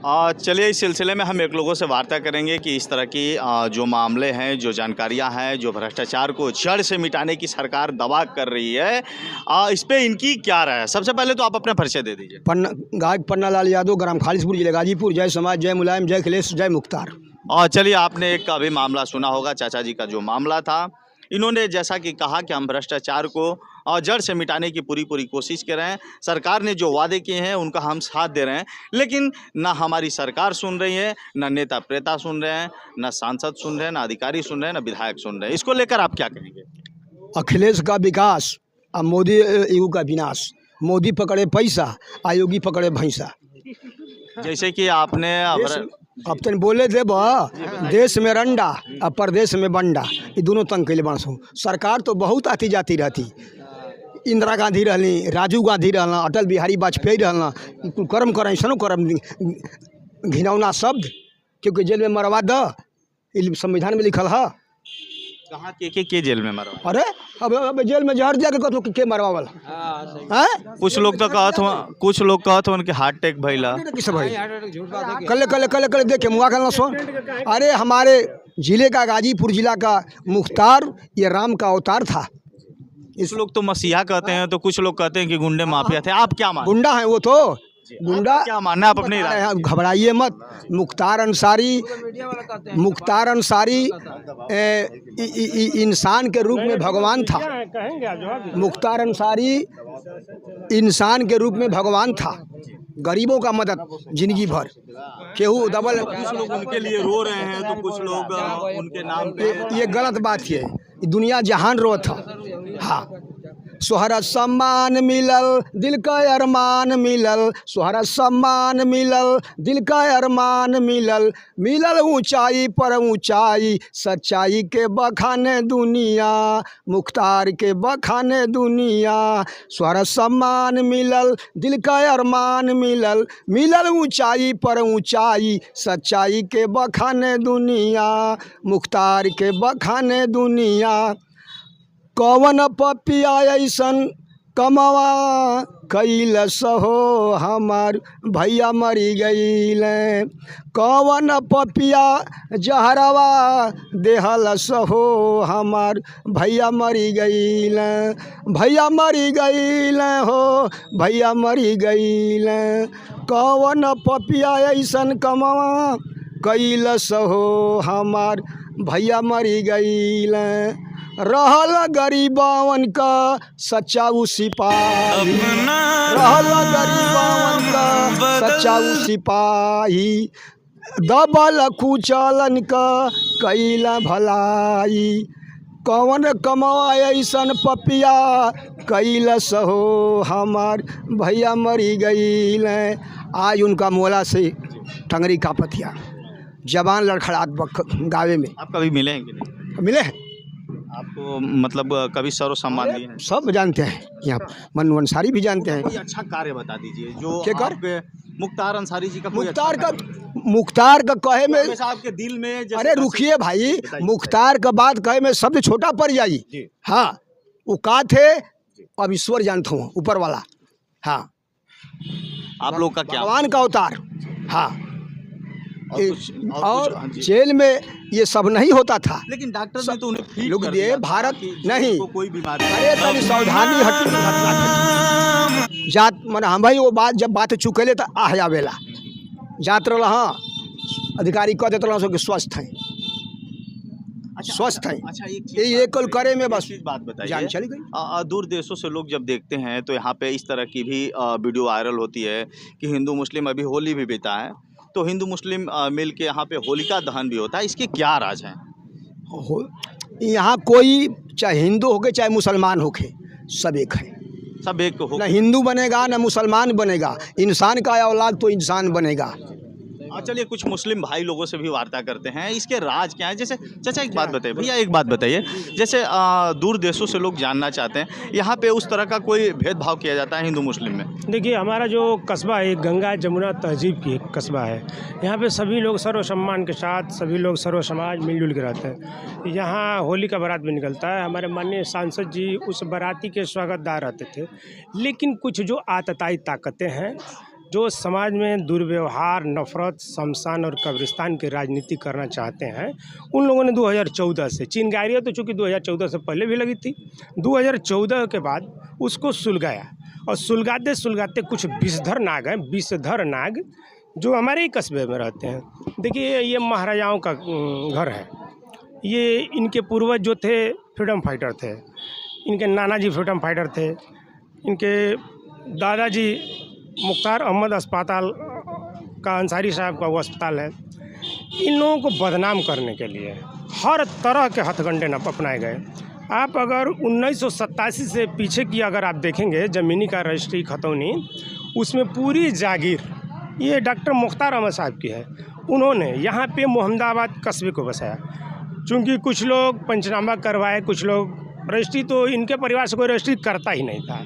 चलिए इस सिलसिले में हम एक लोगों से वार्ता करेंगे कि इस तरह की जो मामले हैं, जो जानकारियां हैं, जो भ्रष्टाचार को जड़ से मिटाने की सरकार दवा कर रही है, इस पे इनकी क्या राय है। सबसे पहले तो आप अपना परिचय दे दीजिए। गायक पन्ना लाल यादव, ग्राम खालिशपुर, जिला गाजीपुर। जय समाज, जय मुलायम, जय अखिलेश, जय मुख्तार। और चलिए आपने एक अभी मामला सुना होगा, चाचा जी का जो मामला था, इन्होंने जैसा कि कहा कि हम भ्रष्टाचार को जड़ से मिटाने की पूरी कोशिश कर रहे हैं। सरकार ने जो वादे किए हैं उनका हम साथ दे रहे हैं, लेकिन ना हमारी सरकार सुन रही है, ना नेता प्रेता सुन रहे हैं, ना सांसद सुन रहे हैं, ना अधिकारी सुन रहे हैं, ना विधायक सुन रहे हैं। इसको लेकर आप क्या कहेंगे? अखिलेश का विकास और मोदी एगो का विनाश। मोदी पकड़े पैसा, आयोगी पकड़े भैंसा। जैसे कि आपने अब तन बोले थे देश में रंडा और प्रदेश में बंडा, ये दोनों तंग कैले बरसों। सरकार तो बहुत आती जाती रहती। इंदिरा गांधी रहली, राजीव गांधी रहना, अटल बिहारी वाजपेयी रहना, कर्म कर ऐसा कर्म घिनौना शब्द, क्योंकि जेल में मरवा द, संविधान में लिखल है। कहाँ के जेल में मरवा? अरे अब जेल में जहर दिया के मरवा वाला। कुछ लोग तो कहत हो उनके हार्ट अटैक भइला। कल देख के मुआ करना सुन। अरे हमारे जिले का, गाजीपुर जिला का मुख्तार ये राम का अवतार था। इस लोग तो मसीहा कहते हैं, तो कुछ लोग कहते हैं कि गुंडे माफिया थे। आप क्या मानते? गुंडा है वो तो, गुंडा। क्या मानना आप अपने? घबराइए मत। मुख्तार अंसारी इंसान के रूप में भगवान था। मुख्तार अंसारी इंसान के रूप में भगवान था। गरीबों का मदद जिंदगी भर। केहू डबल, कुछ लोग उनके लिए रो रहे हैं, तो कुछ लोग उनके नाम पे। ये गलत बात है। दुनिया जहान रो था। हाँ, सोहरा सम्मान मिलल, दिल का अरमान मिलल। सोहरा सम्मान मिलल, दिल का अरमान मिलल। मिलल ऊंचाई पर ऊंचाई, सच्चाई के बखाने दुनिया, मुख्तार के बखाने दुनिया। सोहरा सम्मान मिलल, दिल का अरमान मिलल। मिलल ऊंचाई पर ऊंचाई, सच्चाई के बखाने दुनिया, मुख्तार के बखाने दुनिया। कौन पपिया ऐसन कमवा कैलस हो, हमार भैया मरी गईल। कौन पपिया जहरवा देहलस हो, हमार भैया मरी गईल। भैया मरी गईल हो, भैया मरी गईल। कौन पपिया ऐसन कमवा कैलस हो, हमार भैया मरी गईल। रहल गरीबवन का सच्चाऊ सिपाही, रहल गरीबवन का सच्चाऊ सिपाही। दबल कुचलन का कैला भलाई। कौन कमावा ऐसन पपिया कैलस हो, हमार भैया मरी गईल। आज उनका मोला से टंगरी का पतिया, जवान लड़खड़ात गावे में। आप कभी मिले हैं कि नहीं? मिले हैं। आपको मतलब कभी सर्व सम्मान दिए हैं? सब जानते हैं, यहाँ मनू अंसारी भी जानते हैं। कोई अच्छा कार्य बता दीजिए जो क्या कर? आपके मुख्तार अंसारी जी का कोई मुख्तार अच्छा का, मुख्तार का कहे में, हमेशा आपके दिल में अरे रुकिए भाई, मुख्तार का बात कहे में शब्द छोटा पड़ जाई। हाँ, वो का थे, अब ईश्वर जानता हूँ, ऊपर वाला। हाँ, आप लोग का क्या? भगवान का अवतार। हाँ, और हाँ जेल में ये सब नहीं होता था, लेकिन डॉक्टर ने तो उन्हें फीड लोग कर दिए दिया भारत कि नहीं। को कोई बीमारी। अरे तनी सावधानी हटी जात मन। हम भाई वो बात जब बात चुकेले तो आ जावेला जात रहा। हाँ, अधिकारी कह देते रहा कि स्वस्थ हैं, स्वस्थ हैं। अच्छा, ये कल करे में बस बात बताइए, जान चली गई। दूर देशों से लोग जब देखते हैं तो यहाँ पे इस तरह की भी वीडियो वायरल होती है कि हिंदू मुस्लिम अभी होली भी बीता है, तो हिंदू मुस्लिम मिल के यहाँ पे होलिका दहन भी होता है। इसके क्या राज हैं? यहाँ कोई चाहे हिंदू होके चाहे मुसलमान होके, सब एक है। सब एक हो, ना हिंदू बनेगा ना मुसलमान बनेगा। इंसान का औलाद तो इंसान बनेगा। चलिए कुछ मुस्लिम भाई लोगों से भी वार्ता करते हैं, इसके राज क्या है। जैसे चाचा एक बात बताइए, भैया एक बात बताइए, जैसे दूर देशों से लोग जानना चाहते हैं, यहाँ पे उस तरह का कोई भेदभाव किया जाता है हिंदू मुस्लिम में? देखिए, हमारा जो कस्बा है गंगा जमुना तहजीब की एक कस्बा है। यहाँ पे सभी लोग सर्व सम्मान के साथ, सभी लोग सर्व समाज मिलजुल के रहते हैं। यहाँ होली का बारात भी निकलता है। हमारे माननीय सांसद जी उस बाराती के स्वागतदार रहते थे, लेकिन कुछ जो आतताई ताकतें हैं जो समाज में दुर्व्यवहार, नफरत, शमशान और कब्रिस्तान की राजनीति करना चाहते हैं, उन लोगों ने 2014 से, चिंगारियाँ तो चूँकि 2014 से पहले भी लगी थी, 2014 के बाद उसको सुलगाया और सुलगाते सुलगाते कुछ विषधर नाग हैं, विषधर नाग जो हमारे ही कस्बे में रहते हैं। देखिए ये महाराजाओं का घर है, ये इनके पूर्वज जो थे फ्रीडम फाइटर थे, इनके नाना जी फ्रीडम फाइटर थे, इनके दादाजी मुख्तार अहमद अस्पताल का अंसारी साहब का वो अस्पताल है। इन लोगों को बदनाम करने के लिए हर तरह के हथकंडे न अपनाए गए। आप अगर 1987 से पीछे की अगर आप देखेंगे ज़मीनी का रजिस्ट्री खतौनी, उसमें पूरी जागीर ये डॉक्टर मुख्तार अहमद साहब की है। उन्होंने यहाँ पे मोहम्मदाबाद कस्बे को बसाया। चूँकि कुछ लोग पंचनामा करवाए, कुछ लोग रजिस्ट्री, तो इनके परिवार से कोई रजिस्ट्री करता ही नहीं था,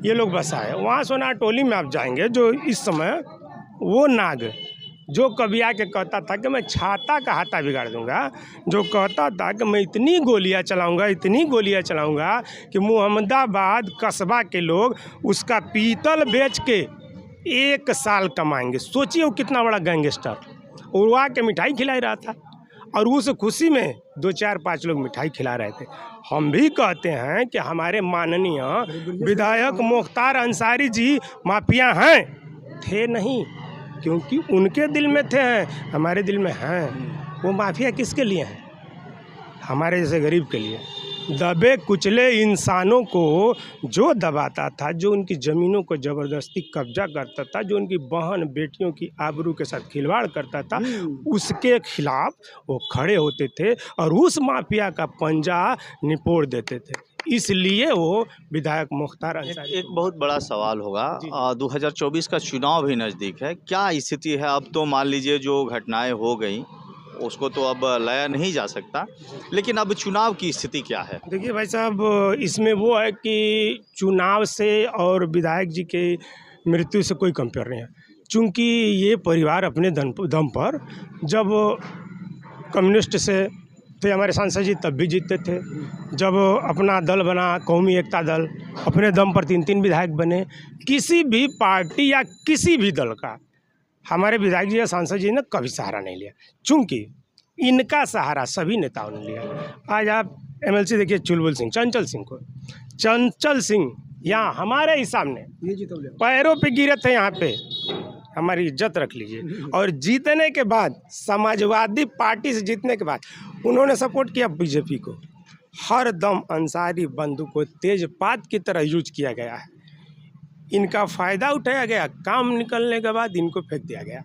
ये लोग बसाए। वहाँ सोना टोली में आप जाएंगे, जो इस समय वो नाग जो कभी आके कहता था कि मैं छाता का हाथा बिगाड़ दूंगा, जो कहता था कि मैं इतनी गोलियां चलाऊंगा, इतनी गोलियां चलाऊंगा कि मोहम्मदाबाद कस्बा के लोग उसका पीतल बेच के 1 साल कमाएंगे। सोचिए वो कितना बड़ा गैंगस्टर, उड़वा के मिठाई खिला रहा था और उस खुशी में 2, 4, 5 लोग मिठाई खिला रहे थे। हम भी कहते हैं कि हमारे माननीय विधायक मुख्तार अंसारी जी माफिया हैं, थे नहीं, क्योंकि उनके दिल में थे, हमारे दिल में हैं। वो माफिया किसके लिए हैं? हमारे जैसे गरीब के लिए। दबे कुचले इंसानों को जो दबाता था, जो उनकी ज़मीनों को ज़बरदस्ती कब्जा करता था, जो उनकी बहन बेटियों की आबरू के साथ खिलवाड़ करता था, उसके खिलाफ वो खड़े होते थे और उस माफिया का पंजा निपोड़ देते थे। इसलिए वो विधायक मुख्तार अंसारी। एक बहुत बड़ा सवाल होगा, 2024 का चुनाव भी नज़दीक है, क्या स्थिति है? अब तो मान लीजिए जो घटनाएं हो गई उसको तो अब लाया नहीं जा सकता, लेकिन अब चुनाव की स्थिति क्या है? देखिए भाई साहब, इसमें वो है कि चुनाव से और विधायक जी के मृत्यु से कोई कंपेयर नहीं है। चूँकि ये परिवार अपने दम पर, जब कम्युनिस्ट से थे हमारे सांसद जी तब भी जीतते थे, जब अपना दल बना कौमी एकता दल, अपने दम पर 3-3 विधायक बने। किसी भी पार्टी या किसी भी दल का हमारे विधायक जी या सांसद जी ने कभी सहारा नहीं लिया, चूँकि इनका सहारा सभी नेताओं ने लिया। आज आप MLC देखिए चुलबुल सिंह, चंचल सिंह को, चंचल सिंह यहाँ हमारे ही सामने पैरों पे गिरे थे, यहाँ पे हमारी इज्जत रख लीजिए। और जीतने के बाद, समाजवादी पार्टी से जीतने के बाद उन्होंने सपोर्ट किया बीजेपी को। हर दम अंसारी बंदूक को तेजपात की तरह यूज किया गया है, इनका फ़ायदा उठाया गया, काम निकलने के बाद इनको फेंक दिया गया।